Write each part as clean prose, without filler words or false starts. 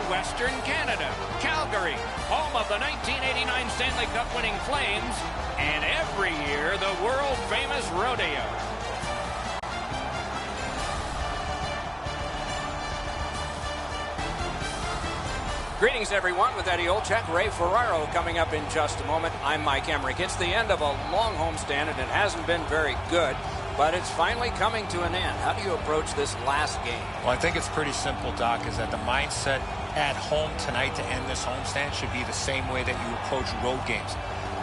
Western Canada, Calgary, home of the 1989 Stanley Cup winning Flames, and every year the world-famous rodeo. Greetings, everyone, with Eddie Olczyk, Ray Ferraro coming up in just a moment. I'm Mike Emrick. It's the end of a long homestand, and it hasn't been very good, but it's finally coming to an end. How do you approach this last game? Well, I think it's pretty simple, Doc, is that the mindset at home tonight to end this homestand should be the same way that you approach road games.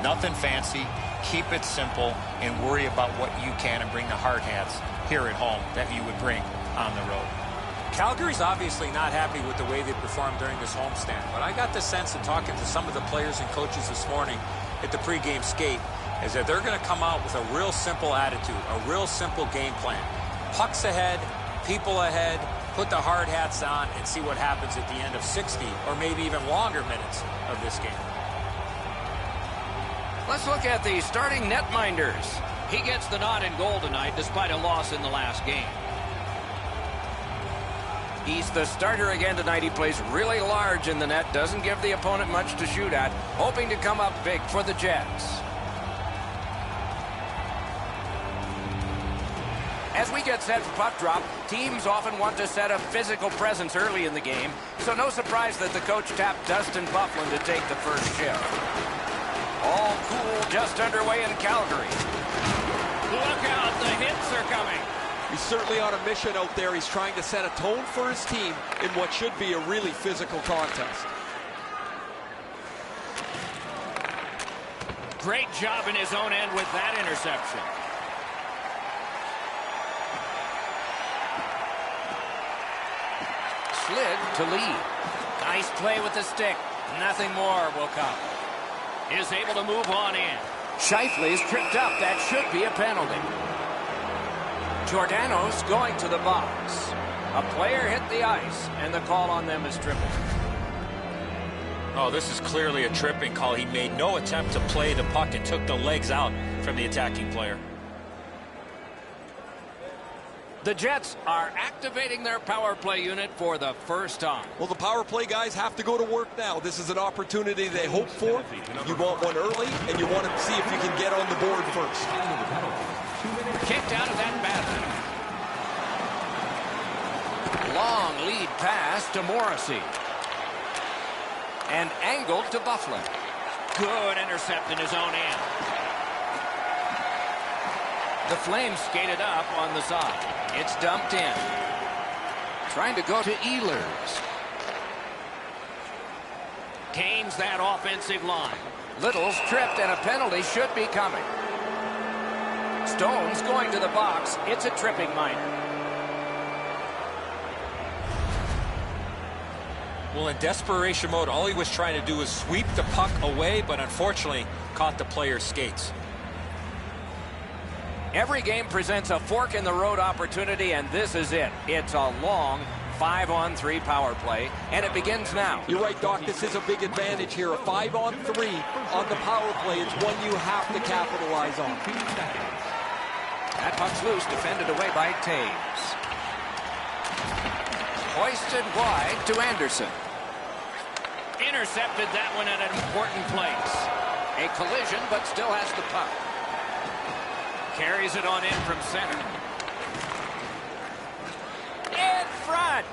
Nothing fancy, keep it simple, and worry about what you can and bring the hard hats here at home that you would bring on the road. Calgary's obviously not happy with the way they performed during this homestand, but I got the sense in talking to some of the players and coaches this morning at the pregame skate is that they're going to come out with a real simple attitude, a real simple game plan. Pucks ahead, people ahead, put the hard hats on, and see what happens at the end of 60 or maybe even longer minutes of this game. Let's look at the starting netminders. He gets the nod in goal tonight despite a loss in the last game. He's the starter again tonight. He plays really large in the net, doesn't give the opponent much to shoot at, hoping to come up big for the Jets. As we get set for puck drop, teams often want to set a physical presence early in the game, so no surprise that the coach tapped Dustin Byfuglien to take the first shift. All cool, just underway in Calgary. Look out, the hits are coming. He's certainly on a mission out there. He's trying to set a tone for his team in what should be a really physical contest. Great job in his own end with that interception. Slid to lead. Nice play with the stick. Nothing more will come. Is able to move on in. Scheifele's tripped up. That should be a penalty. Giordano's going to the box. A player hit the ice, and the call on them is tripping. Oh, this is clearly a tripping call. He made no attempt to play the puck and took the legs out from the attacking player. The Jets are activating their power play unit for the first time. Well, the power play guys have to go to work now. This is an opportunity they hope for. You want one early, and you want to see if you can get on the board first. Kicked out of that badly. Long lead pass to Morrissey. And angled to Byfuglien. Good intercept in his own end. The Flames skated up on the side. It's dumped in. Trying to go to Ehlers. Gains that offensive line. Little's tripped and a penalty should be coming. Stone's going to the box. It's a tripping minor. Well, in desperation mode, all he was trying to do was sweep the puck away, but unfortunately caught the player's skates. Every game presents a fork-in-the-road opportunity, and this is it. It's a long 5-on-3 power play, and it begins now. You're right, Doc. This is a big advantage here. A 5-on-3 on the power play. It's one you have to capitalize on. That puck's loose, defended away by Taves. Hoisted wide to Anderson. Intercepted that one at an important place. A collision, but still has the puck. Carries it on in from center. In front.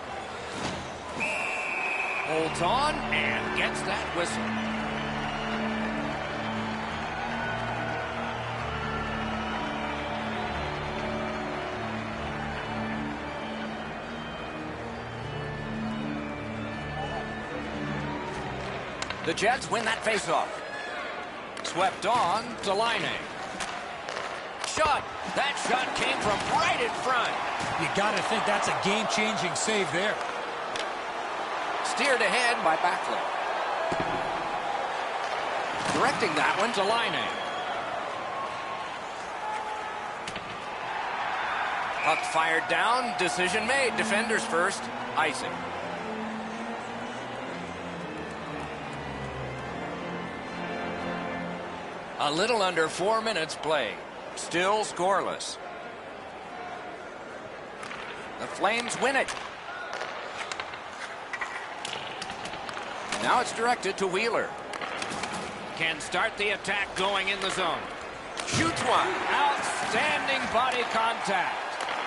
Holds on and gets that whistle. The Jets win that faceoff. Swept on to Laine. Shot. That shot came from right in front. You got to think that's a game-changing save there. Steered ahead by Byfuglien. Directing that one to Laine. Puck fired down. Decision made. Defenders first. Icing. A little under 4 minutes played. Still scoreless. The Flames win it. Now it's directed to Wheeler. Can start the attack going in the zone. Shoots one. Outstanding body contact.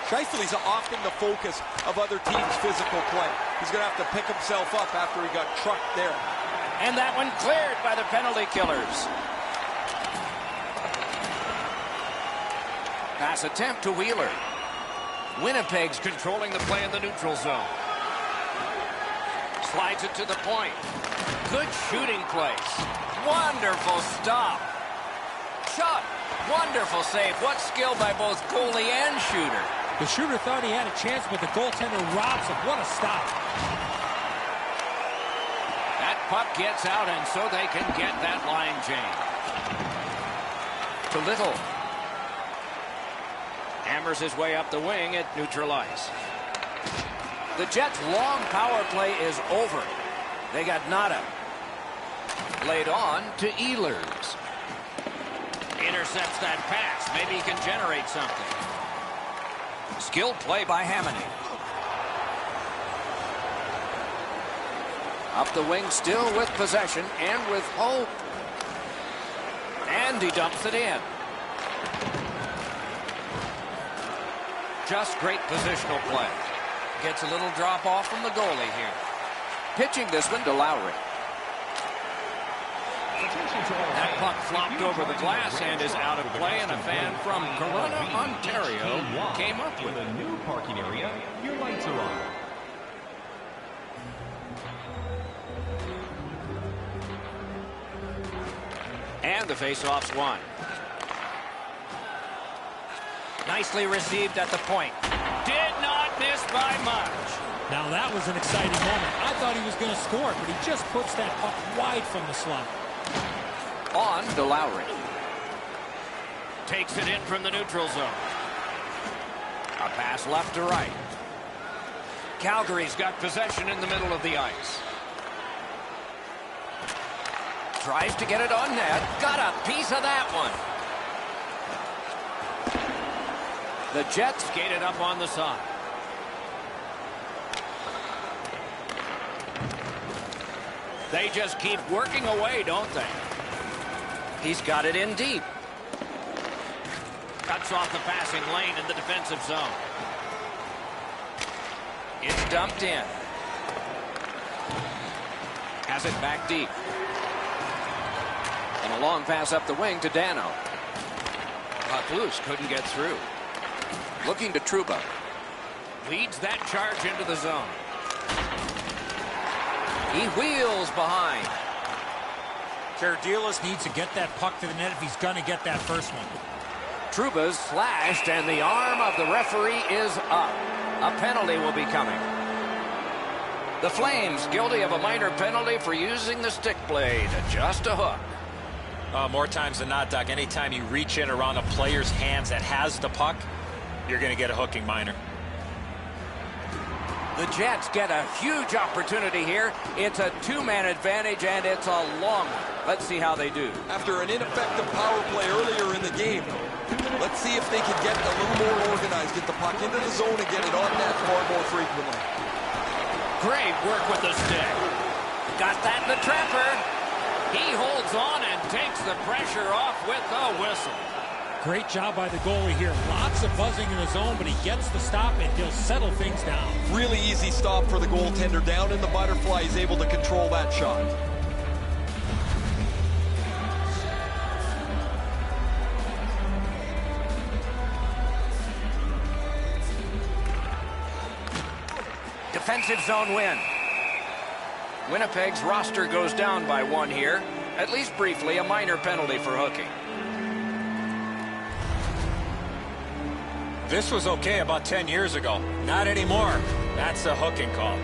Scheifele's often the focus of other teams' physical play. He's going to have to pick himself up after he got trucked there. And that one cleared by the penalty killers. Pass attempt to Wheeler. Winnipeg's controlling the play in the neutral zone. Slides it to the point. Good shooting place. Wonderful stop. Shot. Wonderful save. What skill by both goalie and shooter. The shooter thought he had a chance, but the goaltender robs him. What a stop. That puck gets out, and so they can get that line change. To Little. Hammers his way up the wing at neutral ice. The Jets' long power play is over. They got nada. Laid on to Ehlers. Intercepts that pass. Maybe he can generate something. Skilled play by Hamonic. Up the wing, still with possession and with hope. And he dumps it in. Just great positional play. Gets a little drop off from the goalie here. Pitching this one to Lowry. That puck flopped over the glass and is out of play, and a fan from Corona, Ontario came up with a new parking area. Your lights are on. And the faceoff's won. Nicely received at the point. Did not miss by much. Now that was an exciting moment. I thought he was going to score, but he just puts that puck wide from the slot. On to Lowry. Takes it in from the neutral zone. A pass left to right. Calgary's got possession in the middle of the ice. Tries to get it on net. Got a piece of that one. The Jets skated up on the side. They just keep working away, don't they? He's got it in deep. Cuts off the passing lane in the defensive zone. It's dumped in. Has it back deep. And a long pass up the wing to Dano. Puck loose, couldn't get through. Looking to Trouba. Leads that charge into the zone. He wheels behind. Karadelis needs to get that puck to the net if he's going to get that first one. Trouba's slashed, and the arm of the referee is up. A penalty will be coming. The Flames guilty of a minor penalty for using the stick blade. Just a hook. More times than not, Doc, anytime you reach in around a player's hands that has the puck, you're going to get a hooking minor. The Jets get a huge opportunity here. It's a two-man advantage, and it's a long one. Let's see how they do. After an ineffective power play earlier in the game, let's see if they can get a little more organized, get the puck into the zone and get it on net far more frequently. Great work with the stick. Got that in the trapper. He holds on and takes the pressure off with the whistle. Great job by the goalie here. Lots of buzzing in the zone, but he gets the stop and he'll settle things down. Really easy stop for the goaltender. Down in the butterfly, he's able to control that shot. Defensive zone win. Winnipeg's roster goes down by one here. At least briefly, a minor penalty for hooking. This was okay about 10 years ago. Not anymore. That's a hooking call.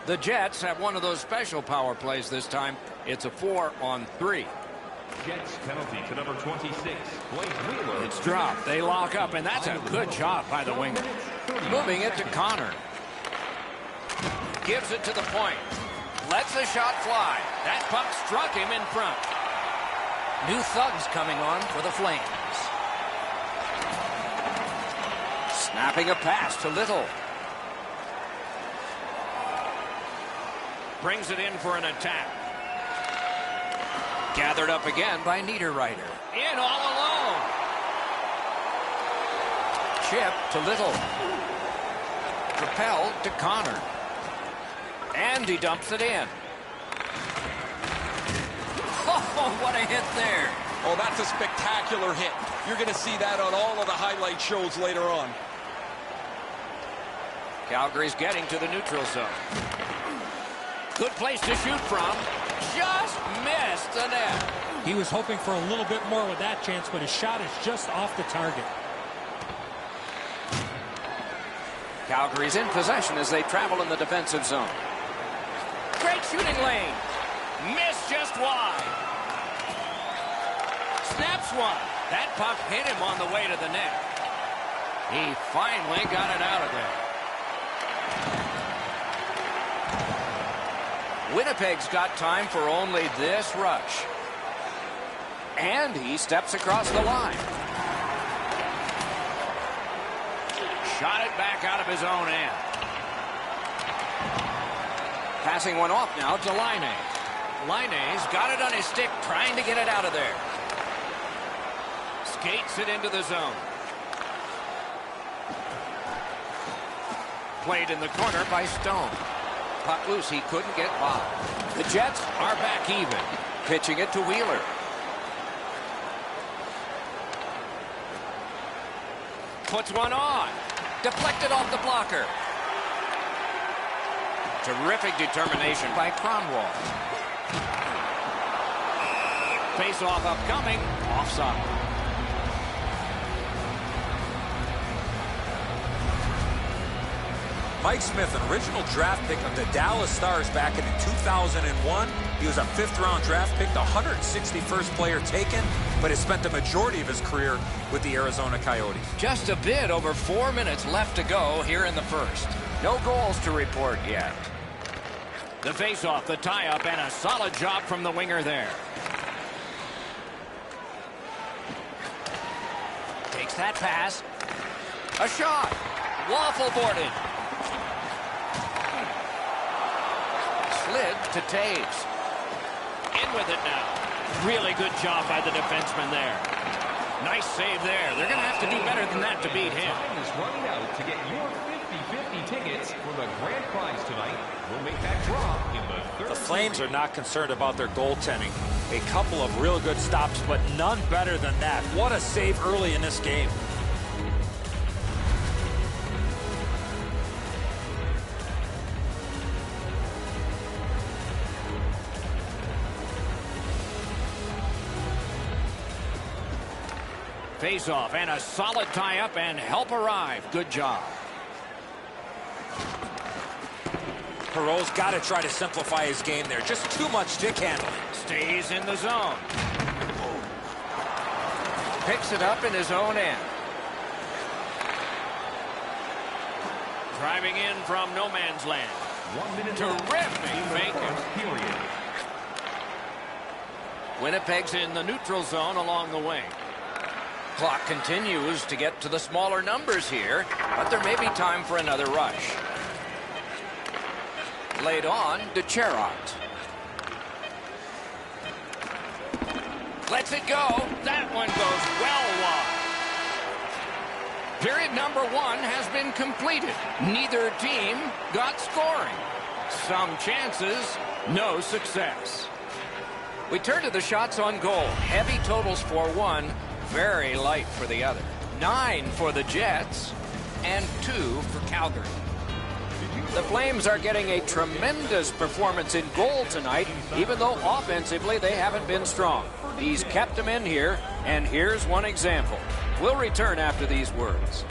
The Jets have one of those special power plays this time. It's a 4-on-3. Jets penalty to number 26, Blake Wheeler. It's dropped. They lock up, and that's a good job by the winger. Moving it to Connor. Gives it to the point. Lets the shot fly. That puck struck him in front. New thugs coming on for the Flames. Snapping a pass to Little. Brings it in for an attack. Gathered up again by Niederreiter. In all alone. Chip to Little. Propelled to Connor. And he dumps it in. Oh, what a hit there. Oh, that's a spectacular hit. You're going to see that on all of the highlight shows later on. Calgary's getting to the neutral zone. Good place to shoot from. Just missed the net. He was hoping for a little bit more with that chance, but his shot is just off the target. Calgary's in possession as they travel in the defensive zone. Great shooting lane. Missed just wide. Snaps one. That puck hit him on the way to the net. He finally got it out of there. Winnipeg's got time for only this rush. And he steps across the line. Shot it back out of his own end. Passing one off now to Laine. Laine's got it on his stick, trying to get it out of there. Skates it into the zone. Played in the corner by Stone. Puck loose, he couldn't get by. The Jets are back even. Pitching it to Wheeler. Puts one on. Deflected off the blocker. Terrific determination by Kronwall. Face-off upcoming. Offside. Mike Smith, an original draft pick of the Dallas Stars back in 2001. He was a 5th-round draft pick, the 161st player taken, but has spent the majority of his career with the Arizona Coyotes. Just a bit over 4 minutes left to go here in the first. No goals to report yet. The face-off, the tie-up, and a solid job from the winger there. Takes that pass. A shot. Waffle boarded. Slid to Taves. In with it now. Really good job by the defenseman there. Nice save there. They're going to have to do better than that to beat him. Time is running out to get your 50-50 tickets for the grand prize tonight. We'll make that draw in the third. The Flames are not concerned about their goaltending. A couple of real good stops, but none better than that. What a save early in this game. Face-off and a solid tie-up and help arrive. Good job. Perreault's got to try to simplify his game there. Just too much stick handling. Stays in the zone. Picks it up in his own end. Driving in from no man's land. 1 minute. Terrific fake. Period. Winnipeg's in the neutral zone along the wing. Clock continues to get to the smaller numbers here, but there may be time for another rush. Laid on to Cherot. Lets it go. That one goes well wide. Period number 1 has been completed. Neither team got scoring. Some chances, no success. We turn to the shots on goal. Heavy totals for one. Very light for the other. 9 for the Jets and 2 for Calgary. The Flames are getting a tremendous performance in goal tonight, even though offensively they haven't been strong. He's kept them in here, and here's one example. We'll return after these words.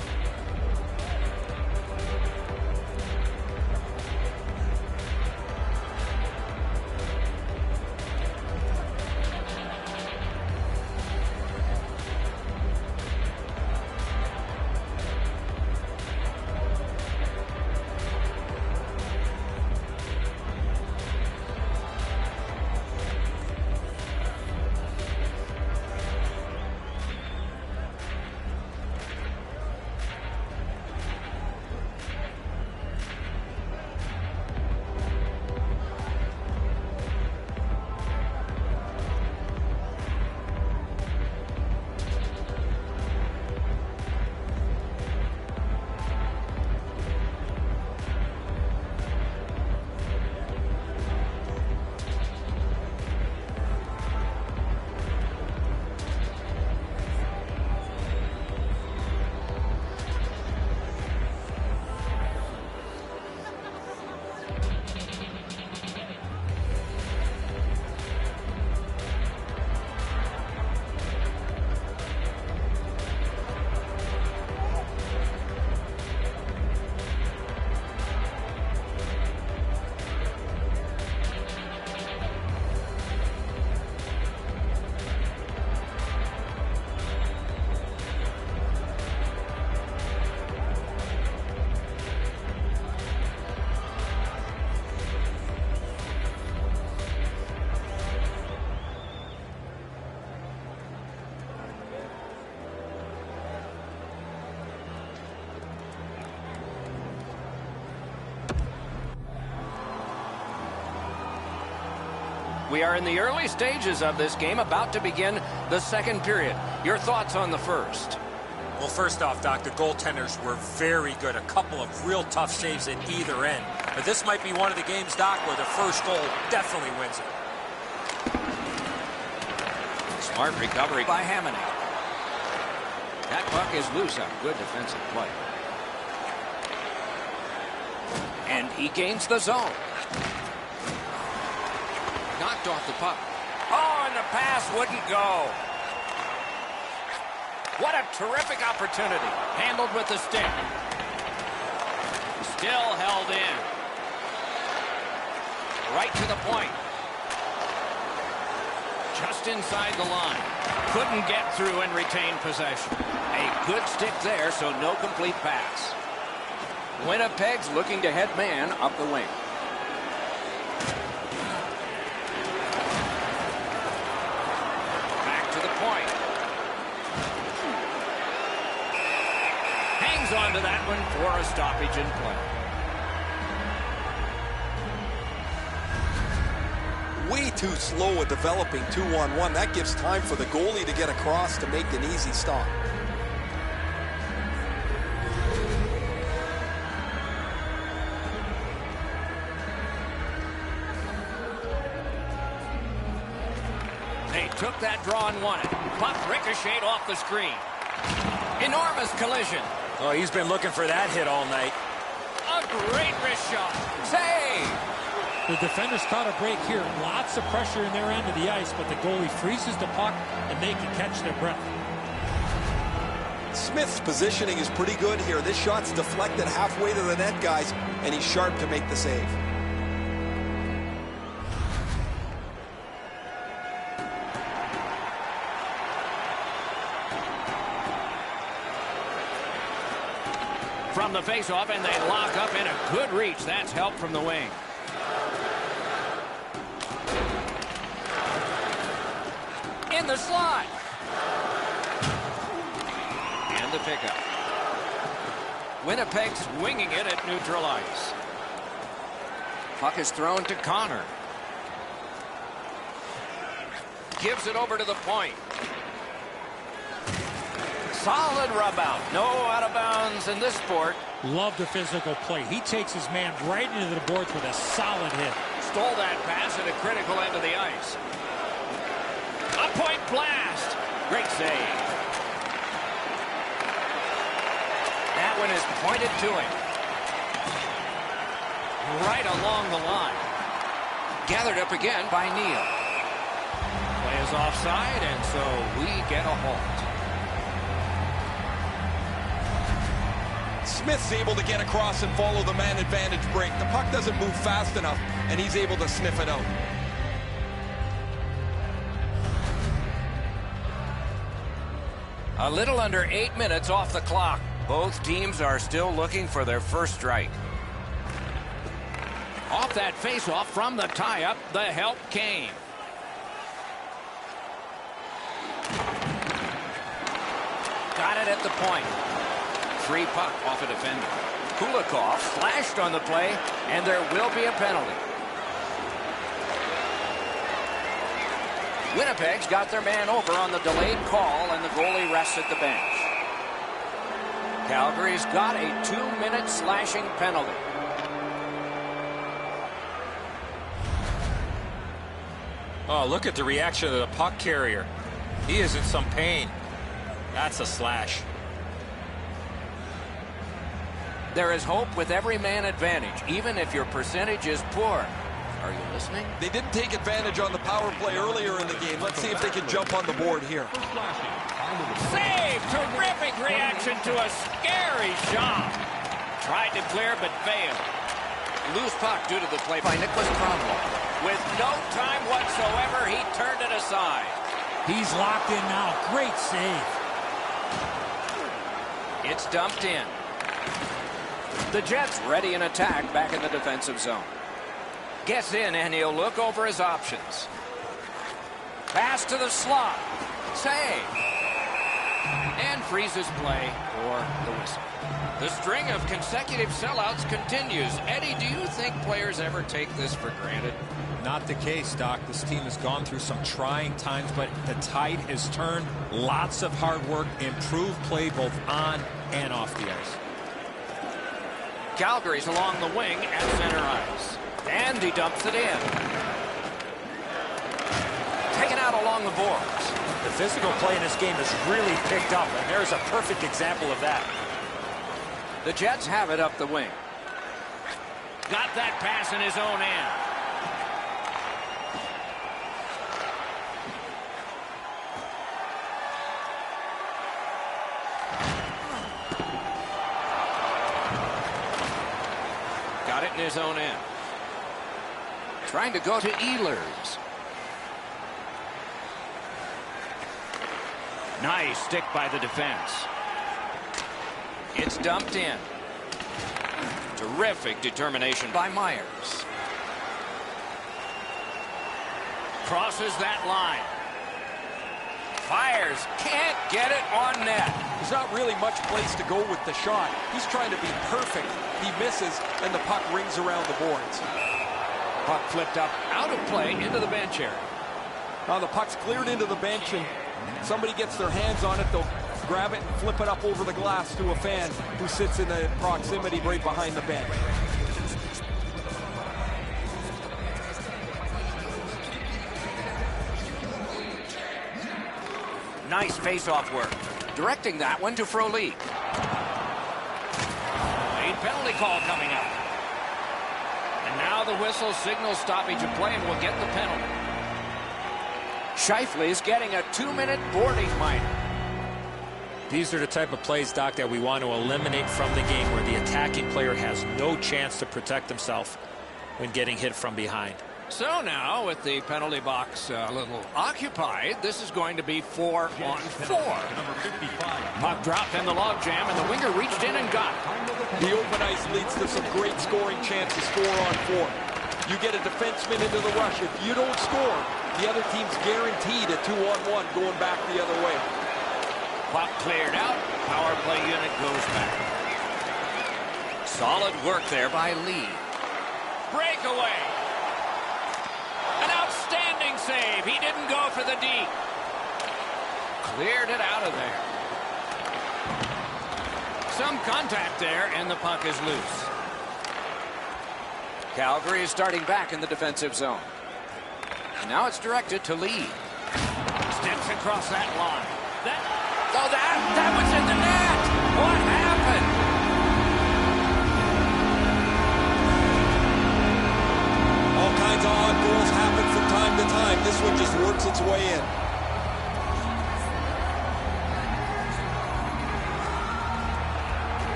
We are in the early stages of this game, about to begin the second period. Your thoughts on the first? Well, first off, Doc, the goaltenders were very good. A couple of real tough saves at either end. But this might be one of the games, Doc, where the first goal definitely wins it. Smart recovery by Hamonic. That puck is loose on good defensive play. And he gains the zone. Knocked off the puck. Oh, and the pass wouldn't go. What a terrific opportunity. Handled with the stick. Still held in. Right to the point. Just inside the line. Couldn't get through and retain possession. A good stick there, so no complete pass. Winnipeg's looking to head man up the wing. Back to the point. Hangs on to that one for a stoppage in play. Way too slow at developing 2-on-1. That gives time for the goalie to get across to make an easy stop. They took that draw and won it. Puck ricocheted off the screen. Enormous collision. Oh, he's been looking for that hit all night. A great wrist shot. Save! The defenders caught a break here. Lots of pressure in their end of the ice, but the goalie freezes the puck, and they can catch their breath. Smith's positioning is pretty good here. This shot's deflected halfway to the net, guys, and he's sharp to make the save. From the faceoff, and they lock up in a good reach. That's help from the wing. In the slot. And the pickup. Winnipeg's winging it at neutral ice. Puck is thrown to Connor. Gives it over to the point. Solid rub out. No out of bounds in this sport. Love the physical play. He takes his man right into the boards with a solid hit. Stole that pass at a critical end of the ice. A point blast. Great save. That one is pointed to him. Right along the line. Gathered up again by Neal. Play is offside, and so we get a halt. Smith's able to get across and follow the man advantage break. The puck doesn't move fast enough, and he's able to sniff it out. A little under 8 minutes off the clock. Both teams are still looking for their first strike. Off that faceoff from the tie-up, the help came. Got it at the point. Free puck off a defender. Kulikov slashed on the play, and there will be a penalty. Winnipeg's got their man over on the delayed call, and the goalie rests at the bench. Calgary's got a 2-minute slashing penalty. Oh, look at the reaction of the puck carrier. He is in some pain. That's a slash. There is hope with every man advantage, even if your percentage is poor. Are you listening? They didn't take advantage on the power play earlier in the game. Let's see if they can jump on the board here. Save! Terrific reaction to a scary shot. Tried to clear, but failed. Loose puck due to the play by Nicholas Cromwell. With no time whatsoever, he turned it aside. He's locked in now. Great save. It's dumped in. The Jets ready in attack back in the defensive zone. Gets in, and he'll look over his options. Pass to the slot. Save. and freezes play for the whistle. The string of consecutive sellouts continues. Eddie, do you think players ever take this for granted? Not the case, Doc. This team has gone through some trying times, but the tide has turned. Lots of hard work, improved play both on and off the ice. Calgary's along the wing at center ice. And he dumps it in. Taken out along the boards. The physical play in this game has really picked up, and there's a perfect example of that. The Jets have it up the wing. Got that pass in his own end. Got it in his own end. Trying to go to Ehlers. Nice stick by the defense. It's dumped in. Terrific determination by Myers. Crosses that line. Fires. Can't get it on net. There's not really much place to go with the shot. He's trying to be perfect. He misses, and the puck rings around the boards. Puck flipped up out of play into the bench area. Now the puck's cleared into the bench, and somebody gets their hands on it. They'll grab it and flip it up over the glass to a fan who sits in the proximity right behind the bench. Nice face-off work. Directing that one to Frolik. A penalty call coming up. And now the whistle signals stoppage of play and will get the penalty. Scheifele's getting a 2-minute boarding minor. These are the type of plays, Doc, that we want to eliminate from the game, where the attacking player has no chance to protect himself when getting hit from behind. So now, with the penalty box a little occupied, this is going to be 4-on-4. Puck dropped in the logjam, and the winger reached in and got it. The open ice leads to some great scoring chances, 4-on-4. You get a defenseman into the rush. If you don't score, the other team's guaranteed a 2-on-1 going back the other way. Puck cleared out. Power play unit goes back. Solid work there by Lee. Breakaway. An outstanding save. He didn't go for the D. Cleared it out of there. Some contact there, and the puck is loose. Calgary is starting back in the defensive zone. And now it's directed to Lee. Steps across that line. That was in the net. What happened? All kinds of odd goals happen from time to time. This one just works its way in.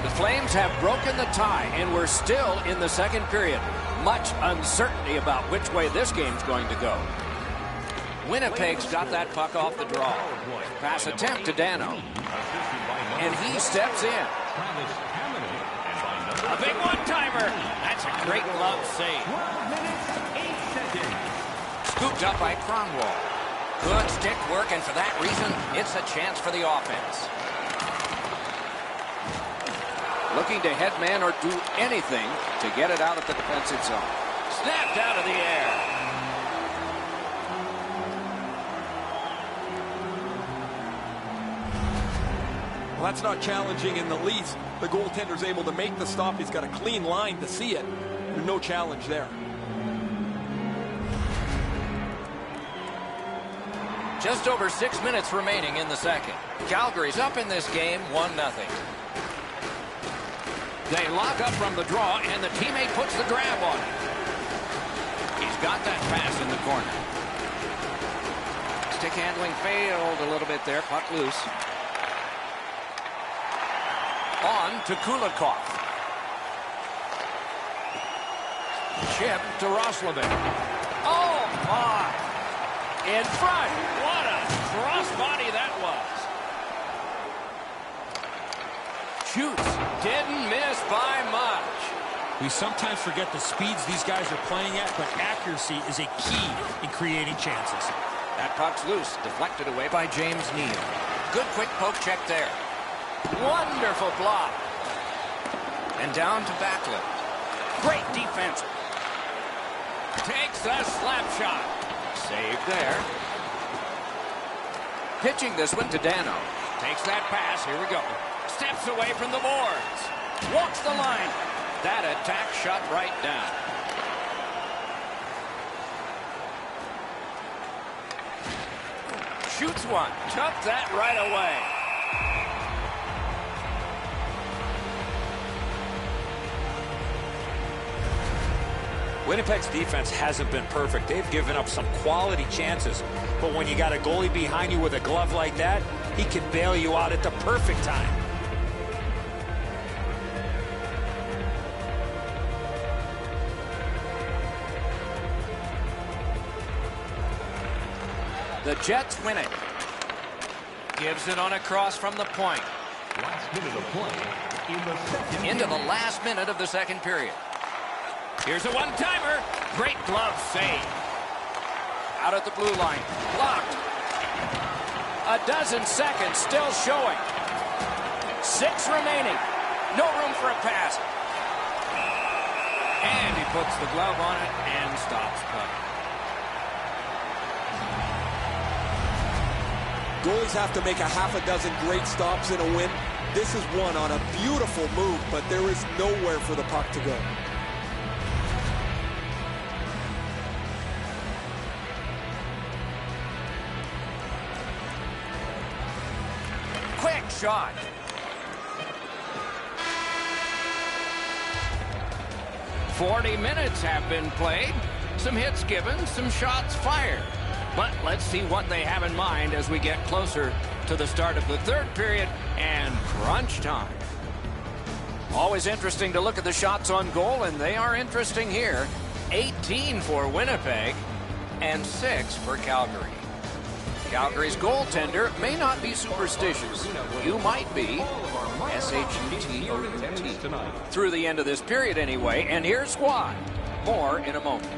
The Flames have broken the tie, and we're still in the second period. Much uncertainty about which way this game's going to go. Winnipeg's got that puck off the draw. Pass attempt to Dano. And he steps in. A big one-timer. That's a great glove save. Scooped up by Kronwall. Good stick work, and for that reason, it's a chance for the offense. Looking to headman or do anything to get it out of the defensive zone. Snapped out of the air. Well, that's not challenging in the least. The goaltender's able to make the stop. He's got a clean line to see it. There's no challenge there. Just over 6 minutes remaining in the second. Calgary's up in this game 1-0. They lock up from the draw, and the teammate puts the grab on it. He's got that pass in the corner. Stick handling failed a little bit there. Puck loose. On to Kulikov. Chip to Roslovic. Oh, my. In front. What a crossbody that was. Shoots. Didn't miss by much. We sometimes forget the speeds these guys are playing at, but accuracy is a key in creating chances. That puck's loose, deflected away by James Neal. Good quick poke check there. Wonderful block. And down to Backlund. Great defense. Takes the slap shot. Saved there. Pitching this one to Dano. Takes that pass. Here we go. Steps away from the boards. Walks the line. That attack shut right down. Shoots one. Took that right away. Winnipeg's defense hasn't been perfect. They've given up some quality chances. But when you got a goalie behind you with a glove like that, he can bail you out at the perfect time. The Jets win it. Gives it on a cross from the point. Last minute of play in the second. Into the last minute of the second period. Here's a one-timer. Great glove save. Out at the blue line. Blocked. A dozen seconds still showing. 6 remaining. No room for a pass. And he puts the glove on it and stops play. Goalies have to make a half a dozen great stops in a win. This is one on a beautiful move, but there is nowhere for the puck to go. Quick shot. "40 minutes have been played. Some hits given, some shots fired. But let's see what they have in mind as we get closer to the start of the third period and crunch time." Always interesting to look at the shots on goal, and they are interesting here. 18 for Winnipeg and 6 for Calgary. Calgary's goaltender may not be superstitious. You might be. S-H-U-T-O-U-T. Through the end of this period anyway, and here's squad. More in a moment.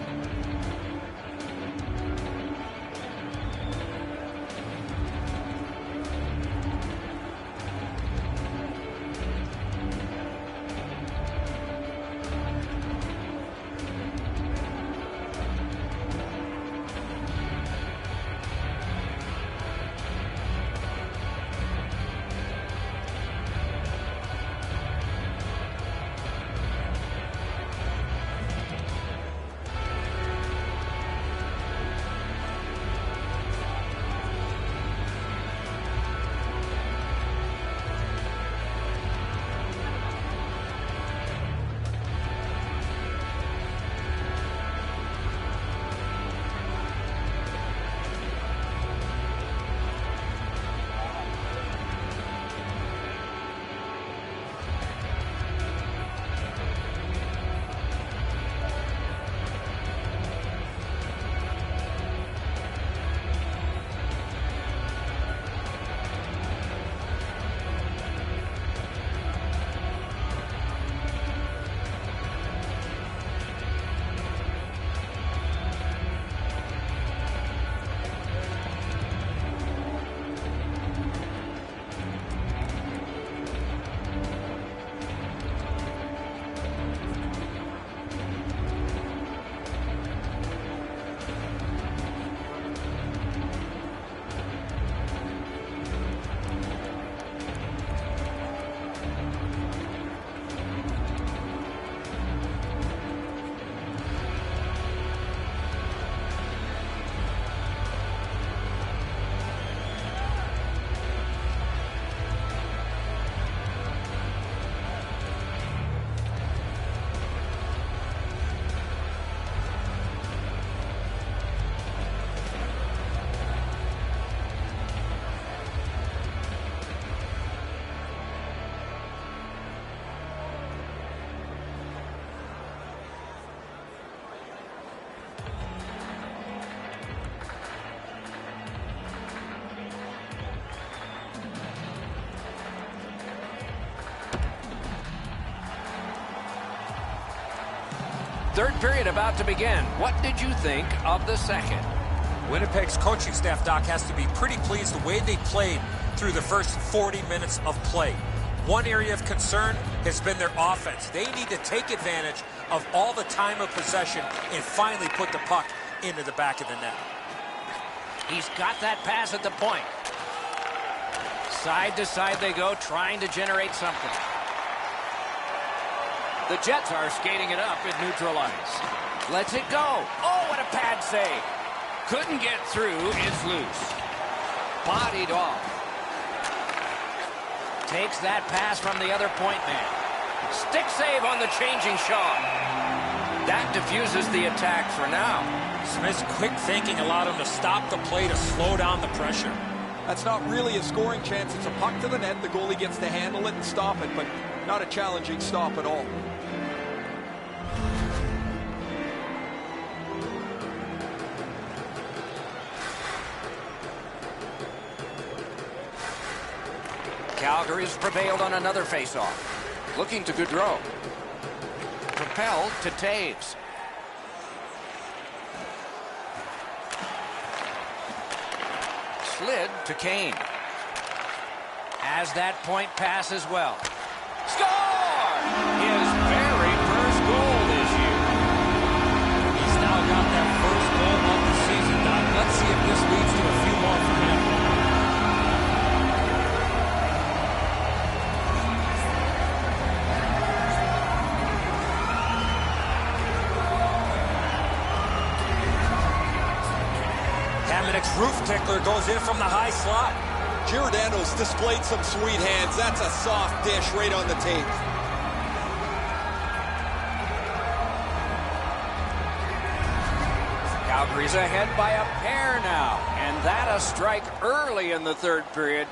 Third period about to begin. What did you think of the second? Winnipeg's coaching staff, Doc, has to be pretty pleased the way they played through the first 40 minutes of play. One area of concern has been their offense. They need to take advantage of all the time of possession and finally put the puck into the back of the net. He's got that pass at the point. Side to side they go, trying to generate something. The Jets are skating it up at neutral ice. Lets it go. Oh, what a pad save. Couldn't get through. It's loose. Bodied off. Takes that pass from the other point man. Stick save on the changing shot. That diffuses the attack for now. Smith's quick thinking allowed him to stop the play to slow down the pressure. That's not really a scoring chance. It's a puck to the net. The goalie gets to handle it and stop it, but not a challenging stop at all. Calgary's prevailed on another faceoff. Looking to Gaudreau. Propelled to Taves. Slid to Kane. Has that point pass as well. Score! His very first goal this year. He's now got that first goal of the season, Doc. Let's see if this leads to a few more for him. Hamanek's roof tickler goes in from the high slot. Giordano's displayed some sweet hands. That's a soft dish right on the tape. Calgary's ahead by a pair now. And that a strike early in the third period.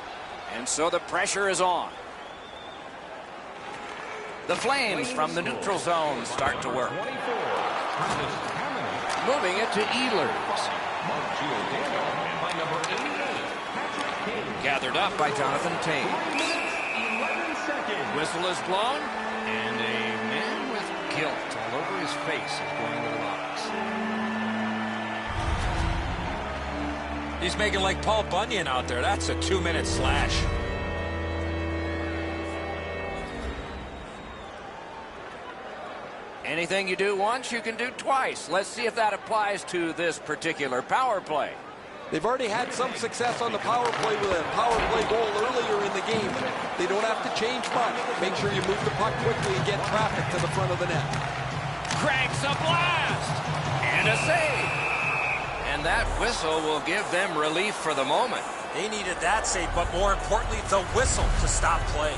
And so the pressure is on. The Flames from the neutral zone start to work. Moving it to Ehlers. Gathered up by Jonathan Taves. Whistle is blown, and a man with guilt all over his face is going to the box. He's making like Paul Bunyan out there. That's a 2-minute slash. Anything you do once, you can do twice. Let's see if that applies to this particular power play. They've already had some success on the power play with a power play goal earlier in the game. They don't have to change much. Make sure you move the puck quickly and get traffic to the front of the net. Cranks a blast! And a save! And that whistle will give them relief for the moment. They needed that save, but more importantly, the whistle to stop play.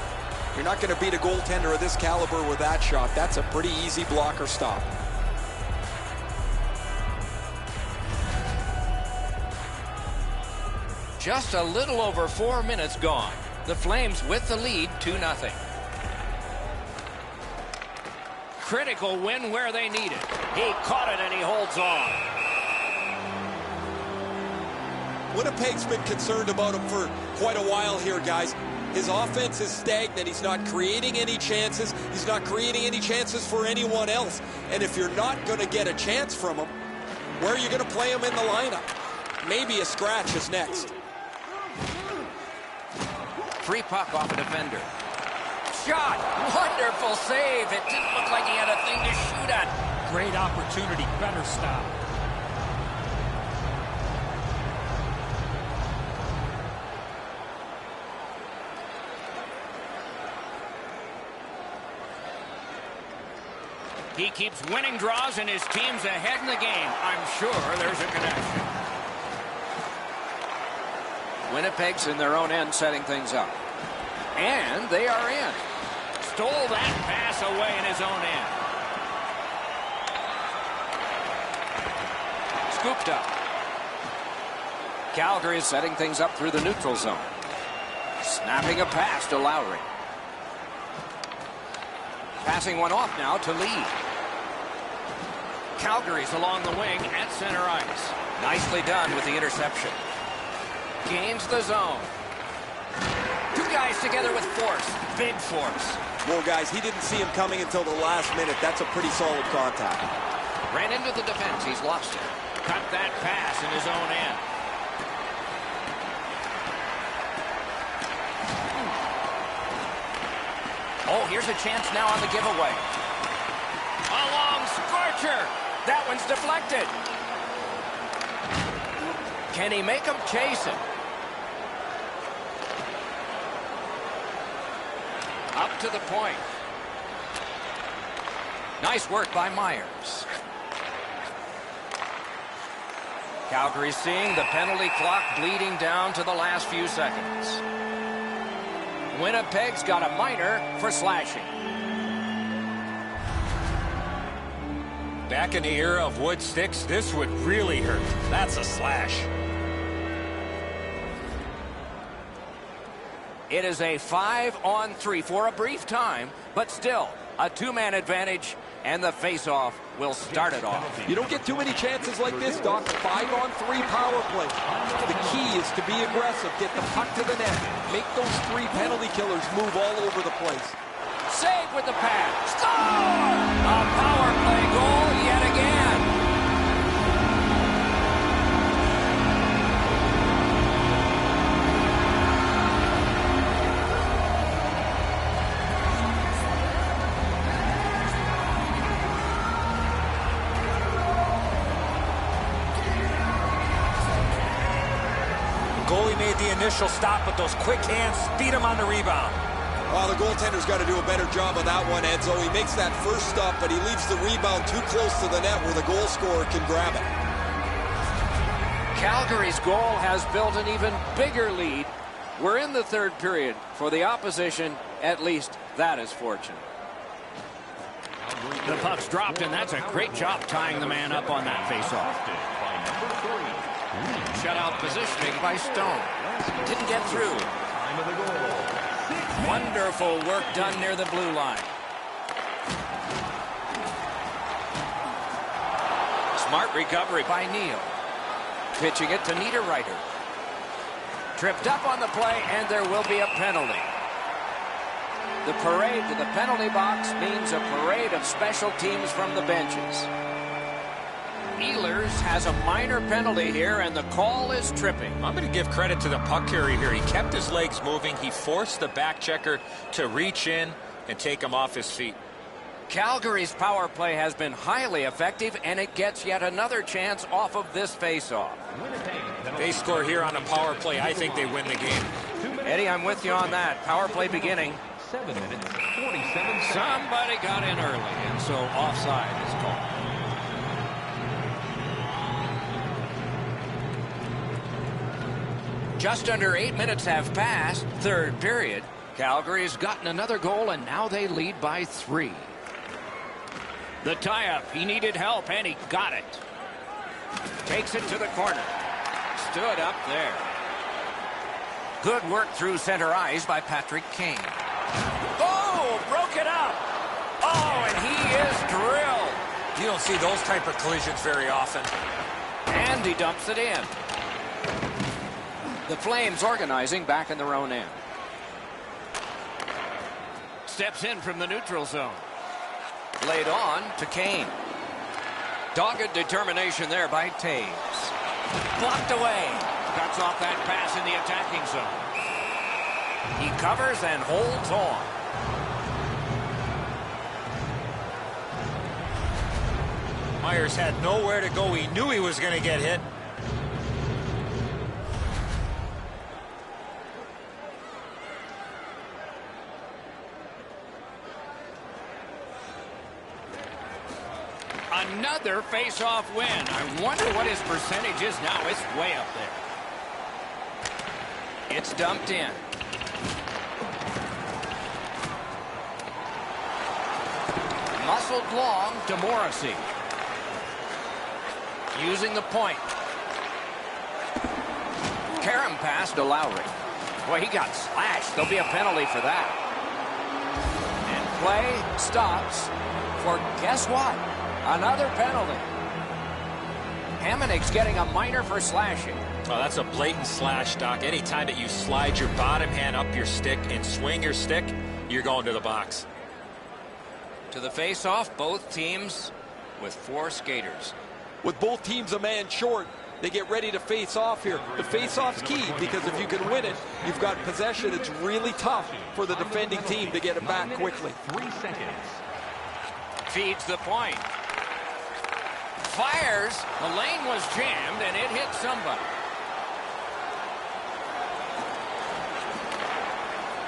You're not going to beat a goaltender of this caliber with that shot. That's a pretty easy blocker stop. Just a little over 4 minutes gone. The Flames with the lead, 2-0. Critical win where they need it. He caught it and he holds on. Winnipeg's been concerned about him for quite a while here, guys. His offense is stagnant. He's not creating any chances. He's not creating any chances for anyone else. And if you're not going to get a chance from him, where are you going to play him in the lineup? Maybe a scratch is next. Free puck off a defender. Shot! Wonderful save. It didn't look like he had a thing to shoot at. Great opportunity. Better stop. He keeps winning draws and his team's ahead in the game. I'm sure there's a connection. Winnipeg's in their own end setting things up. And they are in. Stole that pass away in his own end. Scooped up. Calgary is setting things up through the neutral zone. Snapping a pass to Lowry. Passing one off now to Lee. Calgary's along the wing at center ice. Nicely done with the interception. Gains the zone. Two guys together with force. Big force. Well, guys, he didn't see him coming until the last minute. That's a pretty solid contact. Ran into the defense. He's lost it. cut that pass in his own end. Oh, here's a chance now on the giveaway. A long scorcher. That one's deflected. Can he make him chase it? Up to the point. Nice work by Myers. Calgary seeing the penalty clock bleeding down to the last few seconds. Winnipeg's got a minor for slashing. Back in the era of wood sticks, this would really hurt. That's a slash. It is a 5-on-3 for a brief time, but still a two-man advantage, and the face-off will start it off. You don't get too many chances like this, Doc. 5-on-3 power play. The key is to be aggressive, get the puck to the net, make those three penalty killers move all over the place. Save with the pass. Score! A power play goal yet again. Goalie made the initial stop, but those quick hands beat him on the rebound. Well, the goaltender's got to do a better job of that one, Enzo. He makes that first stop, but he leaves the rebound too close to the net where the goal scorer can grab it. Calgary's goal has built an even bigger lead. We're in the third period. For the opposition, at least that is fortunate. The puck's dropped, and that's a great job tying the man up on that faceoff. Shutout positioning by Stone. Didn't get through. Wonderful work done near the blue line. Smart recovery by Neal. Pitching it to Niederreiter. Tripped up on the play, and there will be a penalty. The parade to the penalty box means a parade of special teams from the benches. Ehlers has a minor penalty here, and the call is tripping. I'm going to give credit to the puck carrier here. He kept his legs moving. He forced the back checker to reach in and take him off his feet. Calgary's power play has been highly effective, and it gets yet another chance off of this faceoff. They score here on a power play. I think they win the game. Eddie, I'm with you on that. Power play beginning. 7 minutes, 47 seconds. Somebody got in early, and so offside is called. Just under 8 minutes have passed. Third period. Calgary's gotten another goal, and now they lead by 3. The tie-up. He needed help, and he got it. Takes it to the corner. Stood up there. Good work through center ice by Patrick Kane. Oh, broke it up. Oh, and he is drilled. You don't see those type of collisions very often. And he dumps it in. The Flames organizing back in their own end. Steps in from the neutral zone. Laid on to Kane. Dogged determination there by Taves. Blocked away. Cuts off that pass in the attacking zone. He covers and holds on. Myers had nowhere to go. He knew he was going to get hit. Another face-off win. I wonder what his percentage is now. It's way up there. It's dumped in. Muscled long to Morrissey. Using the point. Karam pass to Lowry. Boy, he got slashed. There'll be a penalty for that. And play stops for guess what? Another penalty. Hamonic's getting a minor for slashing. Oh, that's a blatant slash, Doc. Anytime that you slide your bottom hand up your stick and swing your stick, you're going to the box. To the face-off, both teams with 4 skaters. With both teams a man short, they get ready to face off here. The face-off's key, because if you can win it, you've got possession. It's really tough for the defending team to get it back quickly. 3 seconds. Feeds the point. Fires. The lane was jammed, and it hit somebody.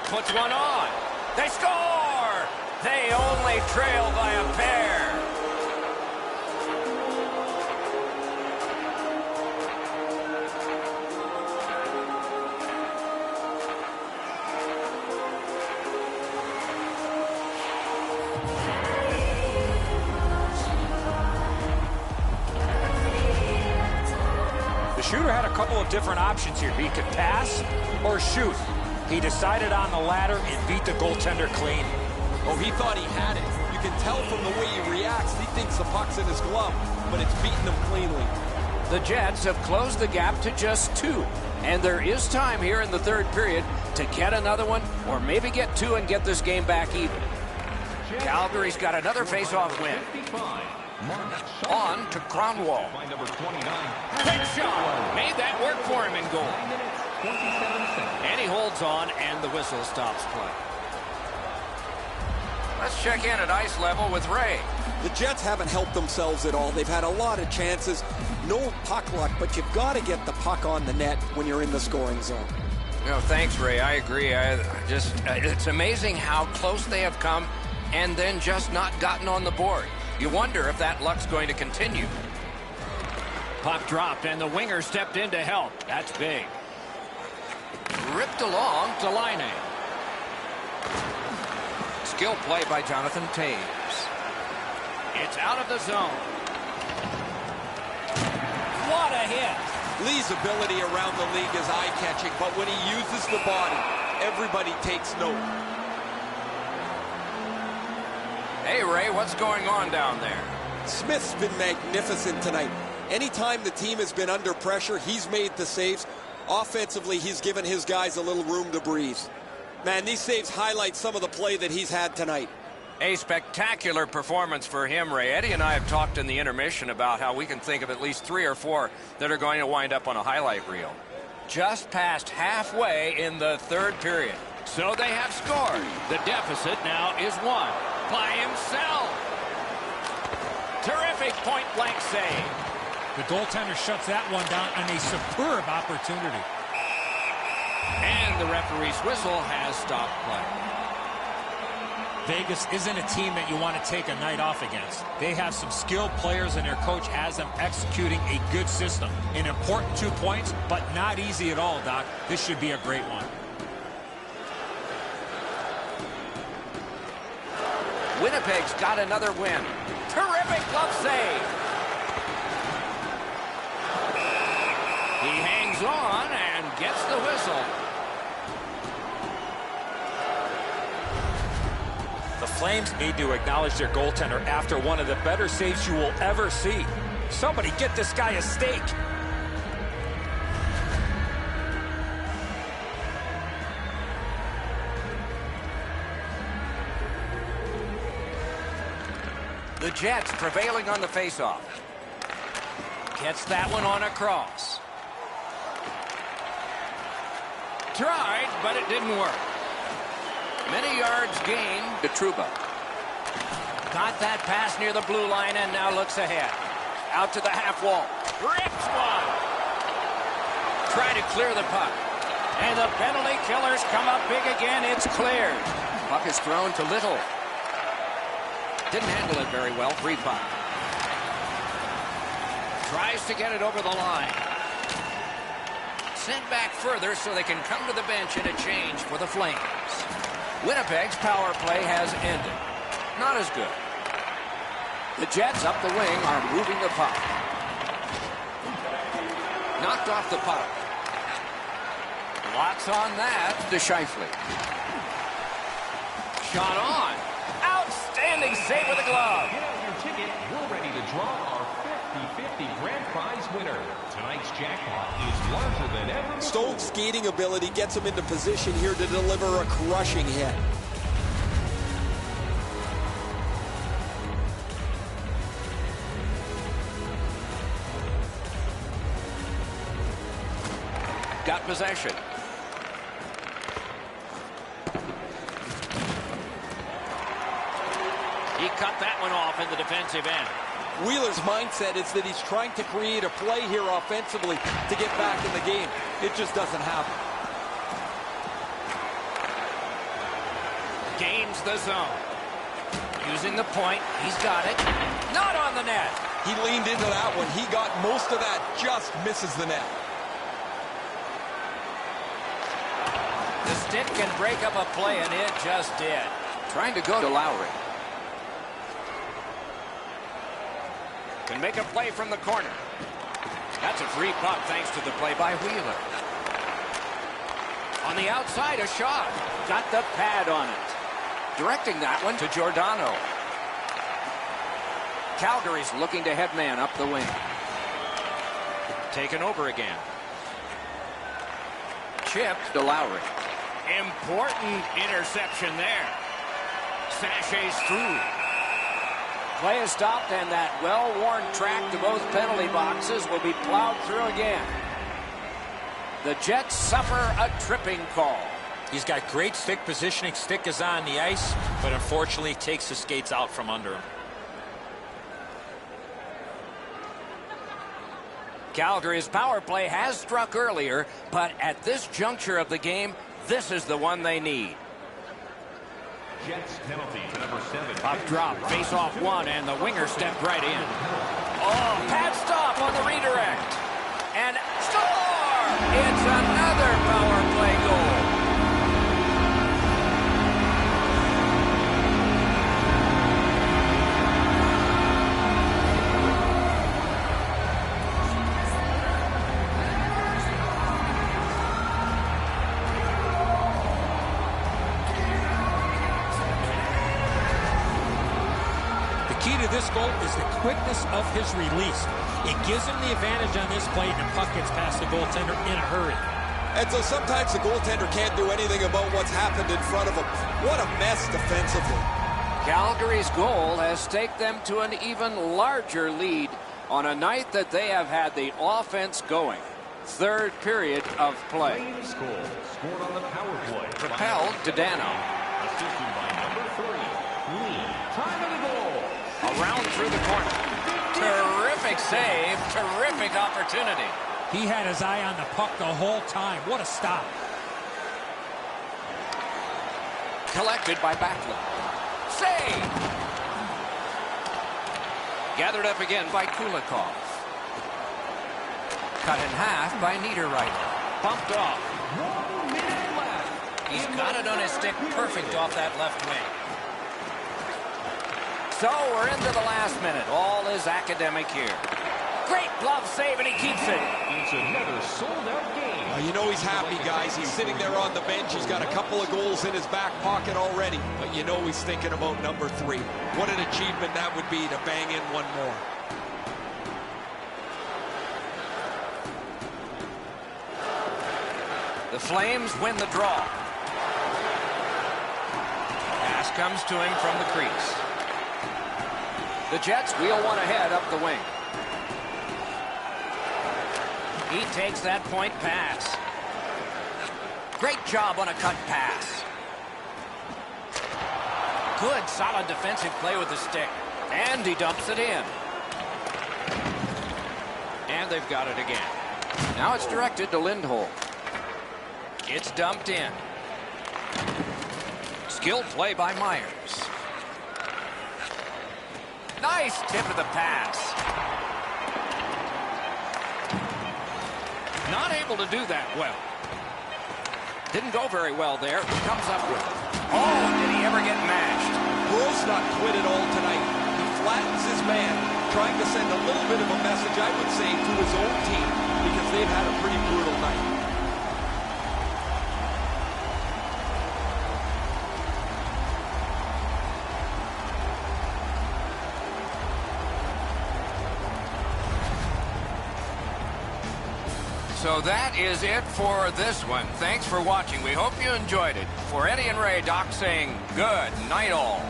Puts one on. They score! They only trail by a pair. The shooter had a couple of different options here. He could pass or shoot. He decided on the latter and beat the goaltender clean. Oh, he thought he had it. You can tell from the way he reacts. He thinks the puck's in his glove, but it's beaten him cleanly. The Jets have closed the gap to just 2. And there is time here in the third period to get another one, or maybe get 2 and get this game back even. Calgary's got another face-off win. On to Kronwall. By number 29. Quick shot. Made that work for him in goal. 9 minutes, 27 seconds. And he holds on, and the whistle stops play. Let's check in at ice level with Ray. The Jets haven't helped themselves at all. They've had a lot of chances. No puck luck, but you've got to get the puck on the net when you're in the scoring zone. No, thanks, Ray. I agree. It's amazing how close they have come and then just not gotten on the board. You wonder if that luck's going to continue. Puck dropped, and the winger stepped in to help. That's big. Ripped along to Laine. Skill play by Jonathan Toews. It's out of the zone. What a hit. Lee's ability around the league is eye-catching, but when he uses the body, everybody takes note. Hey, Ray, what's going on down there? Smith's been magnificent tonight. Anytime the team has been under pressure, he's made the saves. Offensively, he's given his guys a little room to breathe. Man, these saves highlight some of the play that he's had tonight. A spectacular performance for him, Ray. Eddie and I have talked in the intermission about how we can think of at least 3 or 4 that are going to wind up on a highlight reel. Just past halfway in the third period. So they have scored. The deficit now is 1 by himself. Terrific point-blank save. The goaltender shuts that one down on a superb opportunity. And the referee's whistle has stopped play. Vegas isn't a team that you want to take a night off against. They have some skilled players, and their coach has them executing a good system. An important 2 points, but not easy at all, Doc. This should be a great one. Winnipeg's got another win. Terrific glove save. He hangs on and gets the whistle. The Flames need to acknowledge their goaltender after one of the better saves you will ever see. Somebody get this guy a steak. The Jets prevailing on the faceoff. Gets that one on across. Tried, but it didn't work. Many yards gained to Trouba. Got that pass near the blue line and now looks ahead. Out to the half wall. Rips one. Try to clear the puck. And the penalty killers come up big again. It's cleared. Puck is thrown to Little. Didn't handle it very well. Free puck. Tries to get it over the line. Sent back further so they can come to the bench in a change for the Flames. Winnipeg's power play has ended. Not as good. The Jets up the wing are moving the puck. Knocked off the puck. Lots on that to Scheifele. Shot on. Outstanding save with a glove. Get out your ticket. We're ready to draw our 50-50 grand prize winner. Tonight's jackpot is larger than ever before. Stone's skating ability gets him into position here to deliver a crushing hit. possession. He cut that one off in the defensive end. Wheeler's mindset is that he's trying to create a play here offensively to get back in the game. It just doesn't happen. Gains the zone. Using the point. He's got it. Not on the net. He leaned into that one. He got most of that. Just misses the net. The stick can break up a play, and it just did. Trying to go to Lowry. Can make a play from the corner. That's a free puck thanks to the play by Wheeler. On the outside, a shot. Got the pad on it. Directing that one to Giordano. Calgary's looking to head man up the wing. Taken over again. Chip to Lowry. Important interception there. Sashays through. Play is stopped, and that well-worn track to both penalty boxes will be plowed through again. The Jets suffer a tripping call. He's got great stick positioning. Stick is on the ice, but unfortunately takes the skates out from under him. Calgary's power play has struck earlier, but at this juncture of the game, this is the one they need. Jets penalty to number 7. Puck drop, face off one, and the winger stepped right in. Oh, pad stop on the redirect. And score! It's another power play goal. The key to this goal is the quickness of his release. It gives him the advantage on this play, and the puck gets past the goaltender in a hurry. And so sometimes the goaltender can't do anything about what's happened in front of him. What a mess defensively. Calgary's goal has staked them to an even larger lead on a night that they have had the offense going. Third period of play. Scored on the power play. Propelled to Dano. Assisted by number 3, Lee. Time of the goal. Around through the corner. Terrific save. Terrific opportunity. He had his eye on the puck the whole time. What a stop. Collected by Backlund. Save! Gathered up again by Kulikov. Cut in half by Niederreiter. Bumped off. 1 minute left. He's got it on his stick perfect off that left wing. So we're into the last minute. All is academic here. Great glove save, and he keeps it. It's another sold-out game. You know he's happy, guys. He's sitting there on the bench. He's got a couple of goals in his back pocket already. But you know he's thinking about number 3. What an achievement that would be to bang in one more. The Flames win the draw. Pass comes to him from the crease. The Jets wheel one ahead up the wing. He takes that point pass. Great job on a cut pass. Good, solid defensive play with the stick. And he dumps it in. And they've got it again. Now it's directed to Lindholm. It's dumped in. Skilled play by Myers. Nice tip of the pass. Not able to do that well. Didn't go very well there. He comes up with it. Oh, did he ever get mashed? Gross not quit at all tonight. He flattens his man, trying to send a little bit of a message, I would say, to his own team, because they've had a pretty brutal night. So that is it for this one. Thanks for watching. We hope you enjoyed it. For Eddie and Ray, Doc saying good night all.